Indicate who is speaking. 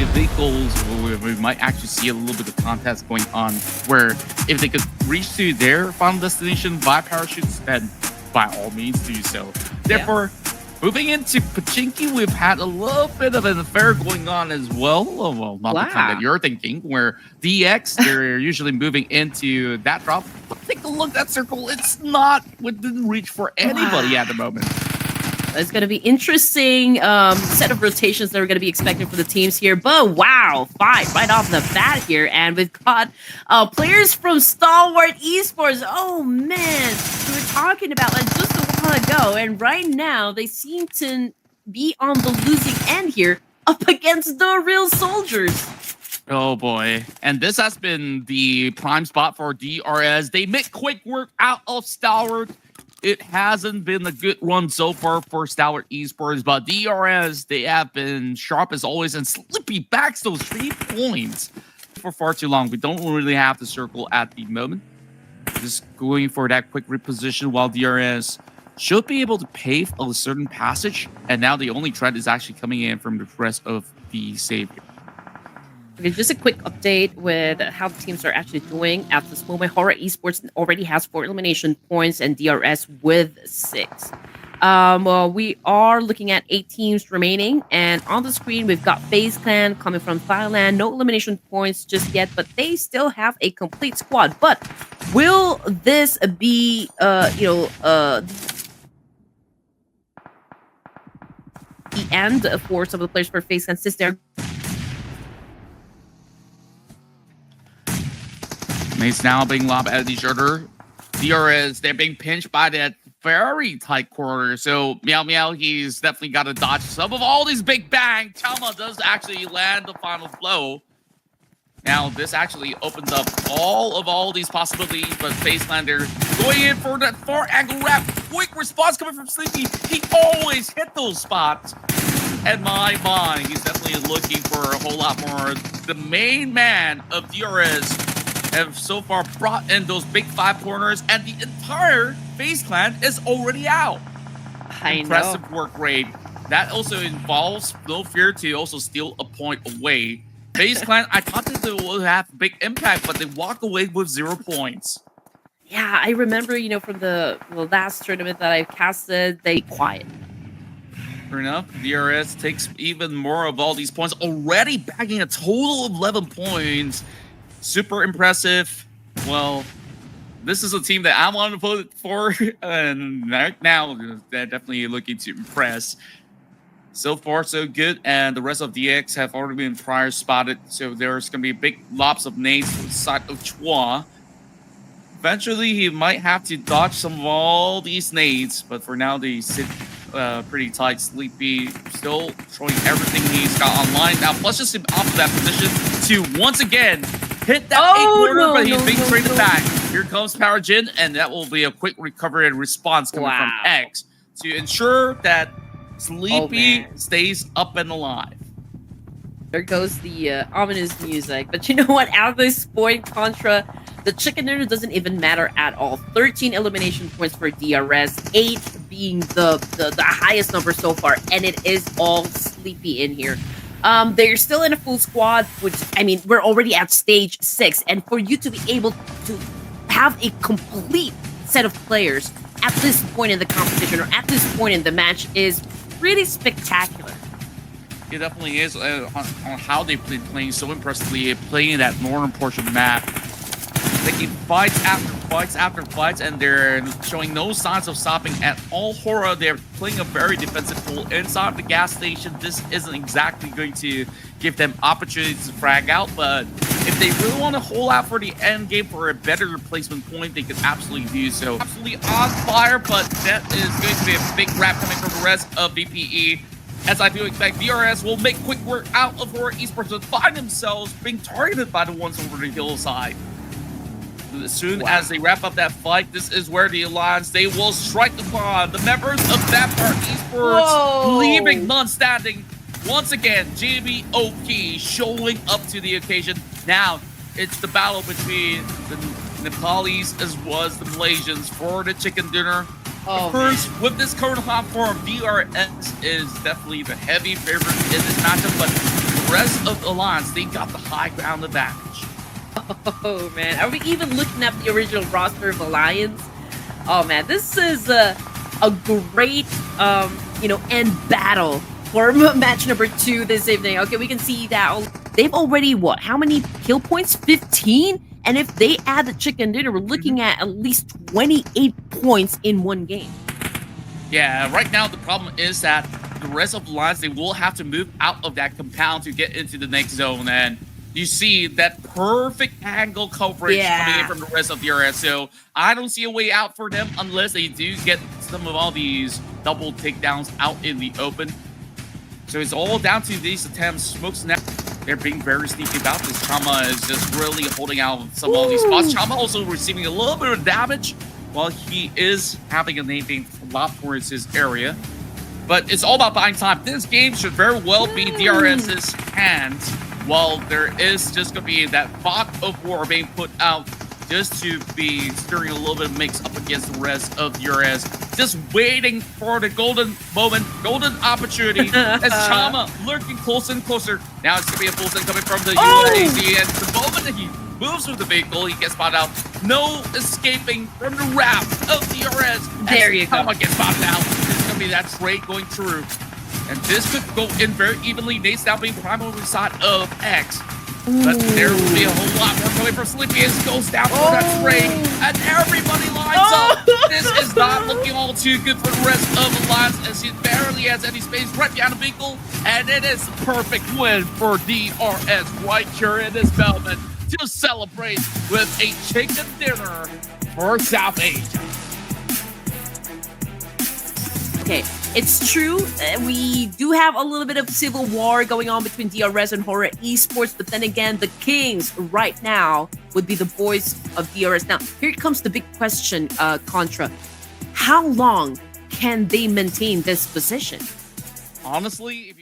Speaker 1: the big goals where we might actually see a little bit of contest going on, where if they could reach to their final destination by parachutes, then by all means do so. Therefore, moving into Pachinki, we've had a little bit of an affair going on as well. Well, not the kind that you're thinking, where DX, they're usually moving into that drop. But take a look at that circle. It's not within reach for anybody at the moment.
Speaker 2: It's going to be interesting set of rotations that we're going to be expecting for the teams here. But wow, fight right off the bat here. And we've got players from Stalwart Esports. Oh, man. We were talking about that just a while ago. And right now, they seem to be on the losing end here up against the real soldiers.
Speaker 1: Oh, boy. And this has been the prime spot for DRS. They make quick work out of Stalwart. It hasn't been a good run so far for Stalwart Esports, but DRS, they have been sharp as always, and Slippy backs those 3 points for far too long. We don't really have the circle at the moment. Just going for that quick reposition while DRS should be able to pave a certain passage, and now the only threat is actually coming in from the rest of the Savior.
Speaker 2: Okay, just a quick update with how the teams are actually doing at this moment. Horror Esports already has 4 elimination points and DRS with 6. Well, we are looking at 8 teams remaining, and on the screen we've got FaZe Clan coming from Thailand. No elimination points just yet, but they still have a complete squad. But will this be, the end for some of the players for FaZe Clan since they're
Speaker 1: Mates now being lobbed at each other. DRS, they're being pinched by that very tight corner. So Meow Meow, he's definitely got to dodge some of all these big bang. Thelma does actually land the final blow. Now this actually opens up all these possibilities, but FaZe Clan, they're going in for that far angle wrap. Quick response coming from Sleepy. He always hit those spots. And my, he's definitely looking for a whole lot more. The main man of DRS have so far brought in those big 5 corners, and the entire FaZe Clan is already out. Impressive work rate. That also involves No Fear to also steal a point away. FaZe Clan, I thought that they would have big impact, but they walk away with 0 points.
Speaker 2: Yeah, I remember, from the last tournament that I casted, they quiet.
Speaker 1: Fair enough. DRS takes even more of all these points, already bagging a total of 11 points. Super impressive. Well, this is a team that I wanted to vote for, and right now they're definitely looking to impress. So far, so good, and the rest of DX have already been prior spotted, so there's going to be big lops of nades to the side of Chua. Eventually, he might have to dodge some of all these nades, but for now, they sit pretty tight. Sleepy still throwing everything he's got online. Now, plus just him off of that position to once again hit that 8-corner, but he's being traded back. Here comes Power Jin, and that will be a quick recovery and response coming from X to ensure that Sleepy stays up and alive.
Speaker 2: There goes the ominous music. But you know what? At this point, Contra, the chicken dinner doesn't even matter at all. 13 elimination points for DRS, 8 being the highest number so far, and it is all Sleepy in here. They're still in a full squad, which, I mean, we're already at stage 6, and for you to be able to have a complete set of players at this point in the competition or at this point in the match is really spectacular.
Speaker 1: It definitely is on how they've been playing so impressively, playing that northern portion of the map. Taking fights after fights, and they're showing no signs of stopping at all. Horror, they're playing a very defensive pool inside the gas station. This isn't exactly going to give them opportunities to frag out, but if they really want to hold out for the end game for a better placement point, they could absolutely do so. Absolutely on fire, but that is going to be a big wrap coming from the rest of VPE. As I do expect, DRS will make quick work out of Horror Esports and find themselves being targeted by the ones over the hillside. As soon as they wrap up that fight, this is where the Alliance, they will strike upon the members of Vampire Esports, leaving none standing. Once again, JBOK showing up to the occasion. Now, it's the battle between the Nepalese as well as the Malaysians for the chicken dinner. Of course, with this current hot form, DRS is definitely the heavy favorite in this matchup, but the rest of Alliance, they got the high ground advantage.
Speaker 2: Oh man, are we even looking at the original roster of Alliance? Oh man, this is a great end battle for match number 2 this evening. Okay, we can see that they've already how many kill points? 15. And if they add the chicken dinner, we're looking at least 28 points in one game.
Speaker 1: Yeah, right now the problem is that the rest of the lines, they will have to move out of that compound to get into the next zone. And you see that perfect angle coverage coming in from the rest of the area. So I don't see a way out for them unless they do get some of all these double takedowns out in the open. So it's all down to these attempts. Smokes now. They're being very sneaky about this. Chama is just really holding out some of all these spots. Chama also receiving a little bit of damage while he is having a name a lot towards his area. But it's all about buying time. This game should very well be DRS's hands, while there is just going to be that fog of war being put out just to be stirring a little bit of mix up against the rest of DRS. Just waiting for the golden moment, golden opportunity as Chama lurking closer and closer. Now it's going to be a full send coming from the UAZ, and the moment that he moves with the vehicle, he gets spotted out. No escaping from the wrath of DRS.
Speaker 2: There you go.
Speaker 1: Chama gets spotted out. It's going to be that trade going through. And this could go in very evenly. Nate's now being prime over the side of X. But there will be a whole lot more coming from Sleepy as he goes down for that trade. And everybody lines up. This is not looking all too good for the rest of Alliance as he barely has any space right behind the vehicle. And it is the perfect win for DRS right here in this moment to celebrate with a chicken dinner for South Asia.
Speaker 2: Okay, it's true. We do have a little bit of civil war going on between DRS and Horror Esports, but then again, the kings right now would be the boys of DRS. Now, here comes the big question, Contra. How long can they maintain this position?
Speaker 1: Honestly, if you